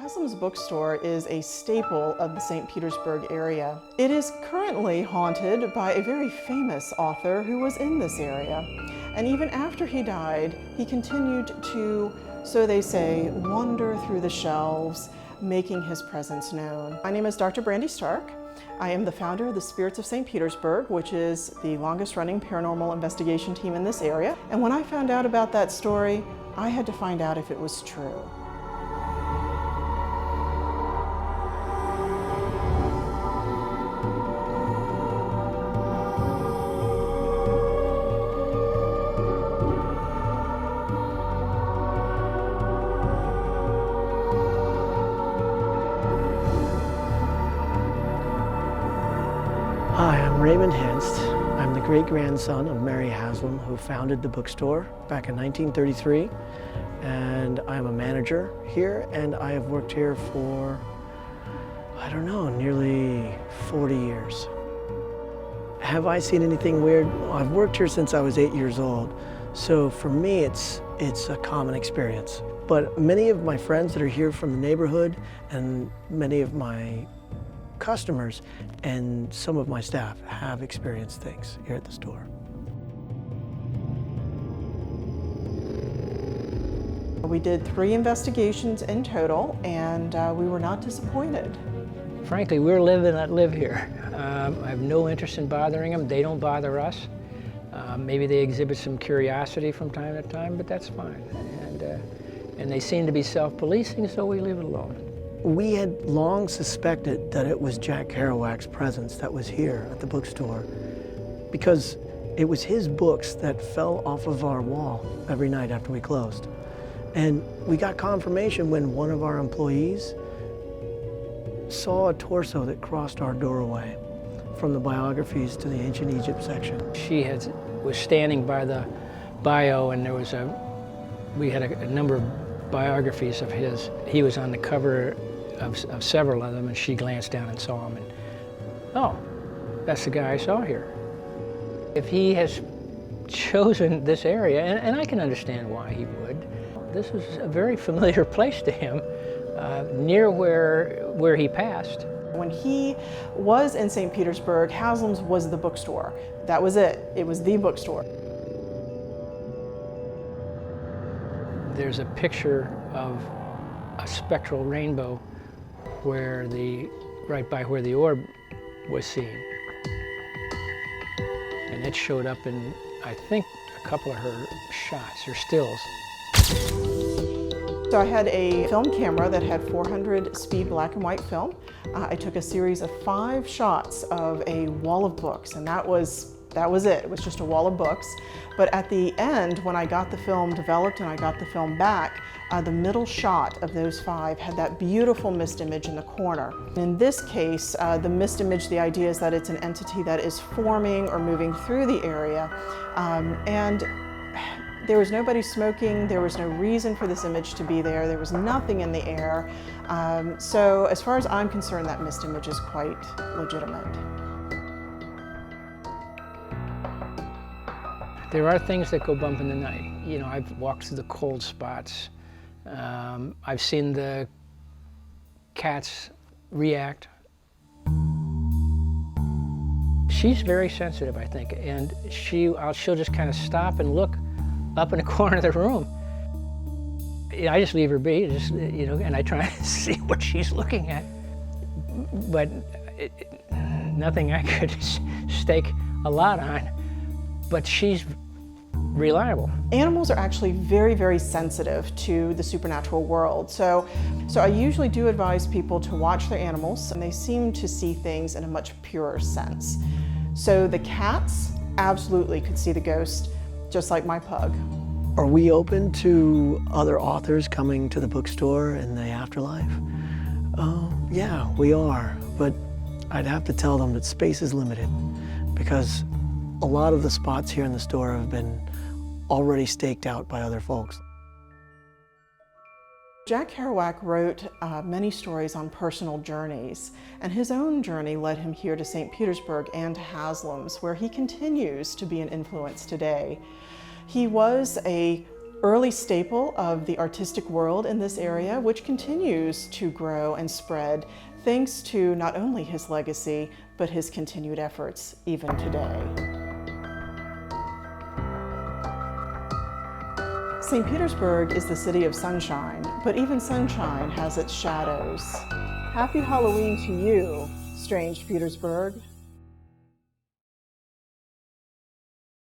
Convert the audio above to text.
Haslam's bookstore is a staple of the St. Petersburg area. It is currently haunted by a very famous author who was in this area. And even after he died, he continued to, so they say, wander through the shelves, making his presence known. My name is Dr. Brandy Stark. I am the founder of the Spirits of St. Petersburg, which is the longest running paranormal investigation team in this area. And when I found out about that story, I had to find out if it was true. Hi, I'm Raymond Henst. I'm the great-grandson of Mary Haslam, who founded the bookstore back in 1933. And I'm a manager here, and I have worked here for, I don't know, nearly 40 years. Have I seen anything weird? Well, I've worked here since I was 8 years old, so for me it's a common experience. But many of my friends that are here from the neighborhood, and many of my customers and some of my staff have experienced things here at the store. We did 3 investigations in total, and we were not disappointed. Frankly, we're living that live here. I have no interest in bothering them. They don't bother us. Maybe they exhibit some curiosity from time to time, but that's fine. And they seem to be self-policing, so we leave it alone. We had long suspected that it was Jack Kerouac's presence that was here at the bookstore, because it was his books that fell off of our wall every night after we closed. And we got confirmation when one of our employees saw a torso that crossed our doorway from the biographies to the ancient Egypt section. She was standing by the bio, and we had a number of biographies of his. He was on the cover of several of them, and she glanced down and saw him, and oh, that's the guy I saw here. If he has chosen this area, and I can understand why he would, this was a very familiar place to him, near where he passed. When he was in St. Petersburg, Haslam's was the bookstore. That was it. It was the bookstore. There's a picture of a spectral rainbow right by where the orb was seen. And it showed up in, I think, a couple of her shots, or stills. So I had a film camera that had 400 speed black and white film. I took a series of 5 shots of a wall of books, and that was it. It was just a wall of books. But at the end, when I got the film developed and I got the film back, the middle shot of those 5 had that beautiful mist image in the corner. In this case, the mist image, the idea is that it's an entity that is forming or moving through the area. And there was nobody smoking. There was no reason for this image to be there. There was nothing in the air. So as far as I'm concerned, that mist image is quite legitimate. There are things that go bump in the night. You know, I've walked through the cold spots. I've seen the cats react. She's very sensitive, I think, and she'll just kind of stop and look up in the corner of the room. I just leave her be, and I try to see what she's looking at. But nothing I could stake a lot on. But she's reliable. Animals are actually very, very sensitive to the supernatural world. So I usually do advise people to watch their animals, and they seem to see things in a much purer sense. So the cats absolutely could see the ghost, just like my pug. Are we open to other authors coming to the bookstore in the afterlife? Yeah, we are, but I'd have to tell them that space is limited, because a lot of the spots here in the store have been already staked out by other folks. Jack Kerouac wrote many stories on personal journeys, and his own journey led him here to St. Petersburg and to Haslam's, where he continues to be an influence today. He was a early staple of the artistic world in this area, which continues to grow and spread thanks to not only his legacy, but his continued efforts even today. St. Petersburg is the city of sunshine, but even sunshine has its shadows. Happy Halloween to you, strange Petersburg.